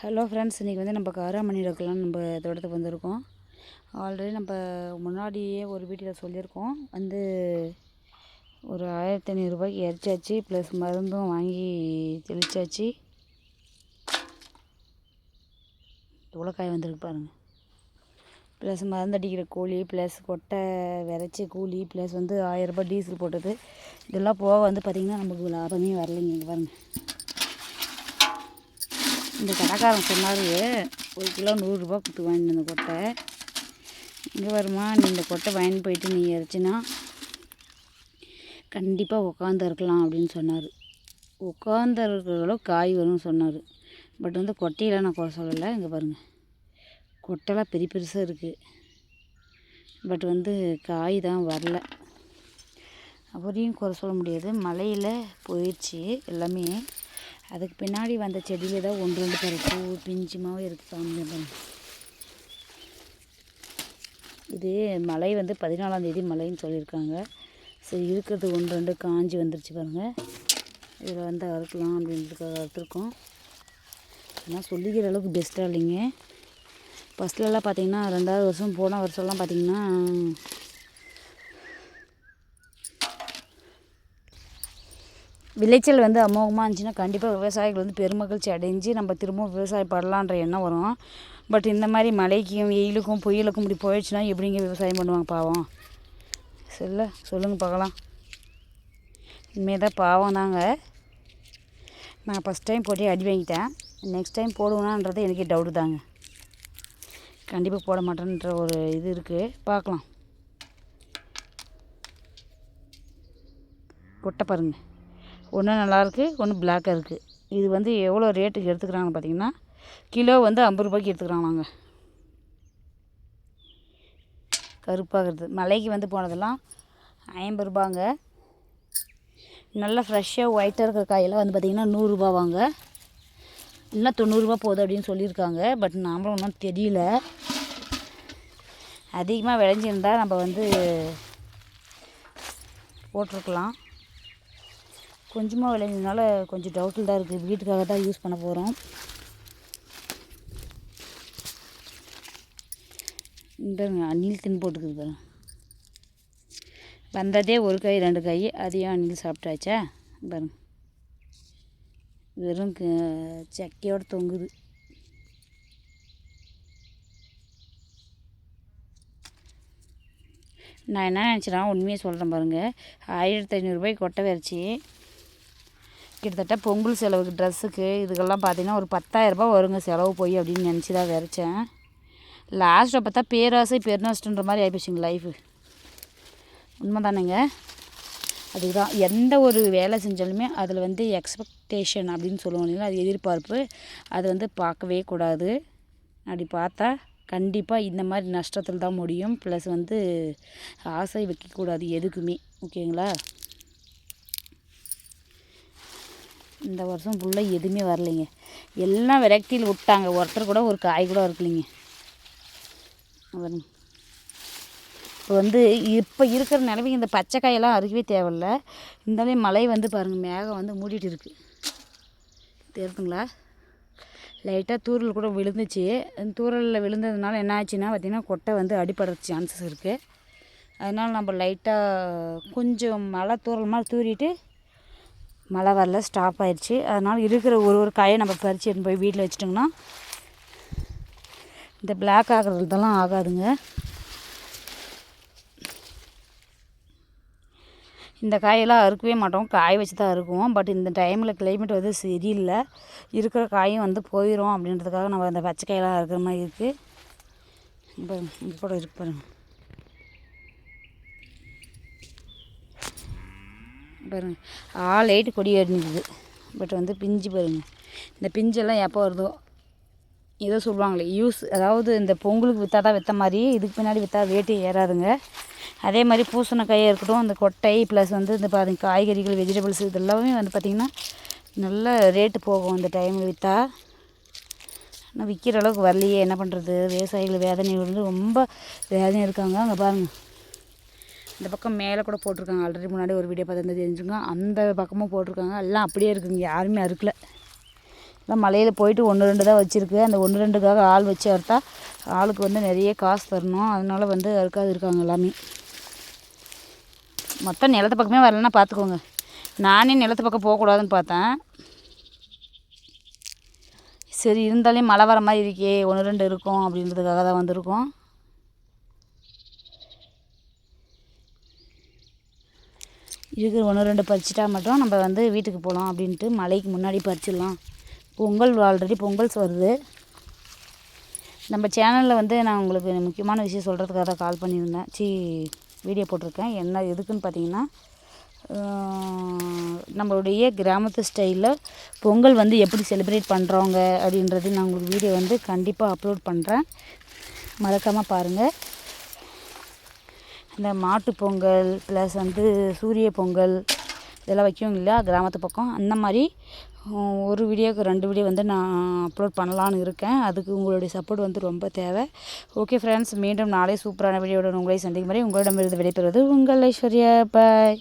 Hello friends, இன்றைக்கி வந்து நம்ம காராமணி இருக்கலாம் நம்ம தோட்டத்துக்கு வந்திருக்கோம். ஆல்ரெடி நம்ம முன்னாடியே ஒரு வீட்டில் சொல்லியிருக்கோம். வந்து ஒரு 1500 ரூபாய்க்கு இறச்சாச்சு, ப்ளஸ் மருந்தும் வாங்கி தெளிச்சாச்சு. எவ்வளோ காய் வந்திருக்கு பாருங்கள். ப்ளஸ் மருந்து அடிக்கிற கூலி, ப்ளஸ் கொட்டை விரைச்சி கூலி, ப்ளஸ் வந்து 1000 ரூபாய் டீசல் போட்டது. இதெல்லாம் போக வந்து பார்த்திங்கன்னா நமக்கு லாபமே வரலைங்க. இங்கே பாருங்கள், இந்த கடைக்காரன் சொன்னார் 1 கிலோ 100 ரூபா கொடுத்து வாங்கிட்டு அந்த கொட்டை. இங்கே வருமா, நீ இந்த கொட்டை வாங்கிட்டு போயிட்டு நீ இறச்சினா கண்டிப்பாக உட்காந்து இருக்கலாம் அப்படின்னு சொன்னார். உட்காந்து இருக்கிற அளவுக்கு காய் வரும்னு சொன்னார். பட் வந்து கொட்டையில் நான் குறை சொல்லலை. இங்கே பாருங்கள், கொட்டைலாம் பெரிய பெருசாக இருக்குது. பட் வந்து காய் தான் வரல. அவரையும் குறை சொல்ல முடியாது. மழையில் போயிடுச்சு எல்லாமே. அதுக்கு பின்னாடி வந்த செடியில் தான் 1-2 பேர் பூ பிஞ்சுமாவே இருக்குது. பாருங்க, இது மழை வந்து 14ஆம் தேதி மழைன்னு சொல்லியிருக்காங்க. சரி, இருக்கிறது 1-2 காஞ்சி வந்துருச்சு பாருங்கள். இதில் வந்து அறுக்கலாம் அப்படின்றதுக்காக அறுத்துருக்கோம். ஆனால் சொல்லிக்கிற அளவுக்கு பெஸ்ட்டாக இல்லைங்க. ஃபஸ்ட்லலாம் பார்த்திங்கன்னா 2வது வருஷம் போன வருஷம்லாம் பார்த்திங்கன்னா விளைச்சல் வந்து அமோகமாக இருந்துச்சுன்னா கண்டிப்பாக விவசாயிகள் வந்து பெருமகிழ்ச்சி அடைஞ்சு நம்ம திரும்பவும் விவசாயம் பண்ணலான்ற எண்ணம் வரும். பட் இந்த மாதிரி மழைக்கும் வெயிலுக்கும் புயலுக்கும் இப்படி போயிடுச்சுன்னா எப்படிங்க விவசாயம் பண்ணுவாங்க பாவம்? சொல்லுங்கள் பார்க்கலாம். இனிமேல் தான் பாவம் தாங்க. நான் ஃபஸ்ட் டைம் போட்டு அடி வாங்கிட்டேன். நெக்ஸ்ட் டைம் போடுவேனான்றது எனக்கே டவுட்டு தாங்க. கண்டிப்பாக போட மாட்டேன்ற ஒரு இது இருக்குது. பார்க்கலாம். கொட்டை பாருங்கள், ஒன்று நல்லாயிருக்கு, ஒன்று பிளாக்காக இருக்குது. இது வந்து எவ்வளோ ரேட்டுக்கு எடுத்துக்கிறாங்கன்னு பார்த்தீங்கன்னா கிலோ வந்து 50 ரூபாய்க்கு எடுத்துக்கிறாங்களாங்க. கருப்பாகிறது மலைக்கு வந்து போனதெல்லாம் 50 ரூபாங்க. நல்லா ஃப்ரெஷ்ஷாக ஒயிட்டாக இருக்கிற காயெல்லாம் வந்து பார்த்திங்கன்னா 100 ரூபா வாங்க, இல்லை 90 ரூபா போகுது அப்படின்னு சொல்லியிருக்காங்க. பட் நாமளும் ஒன்றும் தெரியல. அதிகமாக விளைஞ்சிருந்தால் நம்ம வந்து போட்டிருக்கலாம். கொஞ்சமாக விளைஞ்சதுனால கொஞ்சம் டவுட்டில் தான் இருக்குது. வீட்டுக்காக தான் யூஸ் பண்ண போகிறோம். இந்த அணில் தின்னு போட்டுக்குது பாருங்க. வந்ததே 1 காய் 2 காய், அதையும் அணில் சாப்பிட்டாச்சா பாருங்க. வெறும் சக்கையோடு தொங்குது. நான் என்ன நினச்சினா உண்மையாக சொல்கிறேன் பாருங்கள். 1500 ரூபாய்க்கு கொட்டை விரைச்சி கிட்டத்தட்ட பொங்கல் செலவுக்கு ட்ரெஸ்ஸுக்கு இதுக்கெல்லாம் பார்த்திங்கன்னா ஒரு 10,000 ரூபாய் வருங்க செலவு போய் அப்படின்னு நினச்சி தான் விரைச்சேன். லாஸ்ட்டில் பார்த்தா பேராசை பெருநஷ்டன்ற மாதிரி ஆகிப்போச்சுங்க லைஃபு. உண்மை தானேங்க. அதுக்கு தான் எந்த ஒரு வேலை செஞ்சாலுமே அதில் வந்து எக்ஸ்பெக்டேஷன் அப்படின்னு சொல்லுவோம் இல்லைங்களா, அது எதிர்பார்ப்பு. அது வந்து பார்க்கவே கூடாது. அப்படி பார்த்தா கண்டிப்பாக இந்த மாதிரி நஷ்டத்தில் தான் முடியும். ப்ளஸ் வந்து ஆசை வைக்கக்கூடாது எதுக்குமே. ஓகேங்களா? இந்த வருஷம் ஃபுல்லாக எதுவுமே வரலைங்க. எல்லாம் விரக்தியில் விட்டாங்க. ஒருத்தர் கூட ஒரு காய் கூட இருக்கலைங்க. இப்போ வந்து இப்போ இருக்கிற நிலைமைக்கு இந்த பச்சை காயெல்லாம் அறுக்கவே தேவையில்லை. இருந்தாலும் மழை வந்து பாருங்கள், மேகம் வந்து மூடிட்டு இருக்குது. தெரியுதுங்களா? லைட்டாக தூரல் கூட விழுந்துச்சு. தூரலில் விழுந்ததுனால என்ன ஆச்சுன்னா பார்த்திங்கன்னா கொட்டை வந்து அடிபடுற சான்சஸ் இருக்குது. அதனால் நம்ம லைட்டாக கொஞ்சம் மழை தூரல் மாதிரி தூரிட்டு மழை வரல, ஸ்டாப் ஆயிடுச்சு. அதனால் இருக்கிற ஒரு காயை நம்ம பறித்து எடுத்து போய் வீட்டில் வச்சிட்டோங்கன்னா இந்த பிளாக் ஆகிறதெல்லாம் ஆகாதுங்க. இந்த காயெல்லாம் அறுக்கவே மாட்டோம், காய வச்சு தான் அறுக்குவோம். பட் இந்த டைமில் கிளைமேட் வந்து சரியில்லை. இருக்கிற காயும் வந்து போயிடும் அப்படின்றதுக்காக நம்ம அந்த பச்சை காயெல்லாம் அறுக்கிற மாதிரி இருக்குது. இப்போ இங்கே கூட இருக்கு பாருங்கள். பாருங்கள், ஆல் 8 கொடி ஏறினுக்குது. பட் வந்து பிஞ்சு பாருங்கள். இந்த பிஞ்செல்லாம் எப்போ வருதோ ஏதோ சொல்லுவாங்களே யூஸ், அதாவது இந்த பொங்கலுக்கு விற்றா தான் விற்ற மாதிரி இதுக்கு பின்னாடி விற்றா ரேட்டு ஏறாதுங்க. அதே மாதிரி பூசணிக்காயாக இருக்கட்டும், அந்த கொட்டை ப்ளஸ் வந்து இந்த பாருங்க காய்கறிகள் வெஜிடபிள்ஸ் இதெல்லாமே வந்து பார்த்திங்கன்னா நல்ல ரேட்டு போகும் இந்த டைமில் விற்றா. ஆனால் விற்கிற அளவுக்கு வரலையே, என்ன பண்ணுறது? விவசாயிகள் வேதனை வந்து ரொம்ப வேதனை இருக்காங்க. அங்கே பாருங்கள், இந்த பக்கம் மேலே கூட போட்டிருக்காங்க. ஆல்ரெடி முன்னாடி ஒரு வீடியோ பார்த்து தெரிஞ்சுங்க. அந்த பக்கமும் போட்டிருக்காங்க. எல்லாம் அப்படியே இருக்குங்க, யாருமே அறுக்கலை. அதான் மலையில் போயிட்டு 1-2 தான் வச்சுருக்கு. அந்த 1-2க்காக ஆள் வச்சு அறுத்தா ஆளுக்கு வந்து நிறைய காசு தரணும். அதனால வந்து அறுக்காது இருக்காங்க எல்லாமே. மொத்தம் நிலத்து பக்கமே வரலன்னா பார்த்துக்கோங்க. நானே நிலத்து பக்கம் போகக்கூடாதுன்னு பார்த்தேன். சரி இருந்தாலே மழை வர மாதிரி இருக்கே 1-2 இருக்கும் அப்படின்றதுக்காக தான் வந்திருக்கோம். இருக்கிற 1-2 பறிச்சிட்டா மட்டும் நம்ம வந்து வீட்டுக்கு போகலாம் அப்படின்ட்டு மழைக்கு முன்னாடி பறிச்சிடலாம். பொங்கல் ஆல்ரெடி பொங்கல்ஸ் வருது. நம்ம சேனலில் வந்து நான் உங்களுக்கு முக்கியமான விஷயம் சொல்கிறதுக்காக தான் கால் பண்ணியிருந்தேன். வீடியோ போட்டிருக்கேன். என்ன எதுக்குன்னு பார்த்தீங்கன்னா, நம்மளுடைய கிராமத்து ஸ்டைலில் பொங்கல் வந்து எப்படி செலிப்ரேட் பண்ணுறவங்க அப்படின்றது நான் உங்களுக்கு வீடியோ வந்து கண்டிப்பாக அப்லோட் பண்ணுறேன். மறக்காமல் பாருங்கள். இந்த மாட்டு பொங்கல் ப்ளஸ் வந்து சூரிய பொங்கல் இதெல்லாம் வைக்கும் இல்லையா கிராமத்து பக்கம், அந்த மாதிரி ஒரு வீடியோக்கு 2 வீடியோ வந்து நான் அப்லோட் பண்ணலான்னு இருக்கேன். அதுக்கு உங்களுடைய சப்போர்ட் வந்து ரொம்ப தேவை. ஓகே ஃப்ரெண்ட்ஸ், மீண்டும் நாளை சூப்பரான வீடியோட உங்களை சந்திக்கும் வரை உங்களிடமிருந்து விடைபெறுவது உங்கள் ஐஸ்வர்யா. பாய்.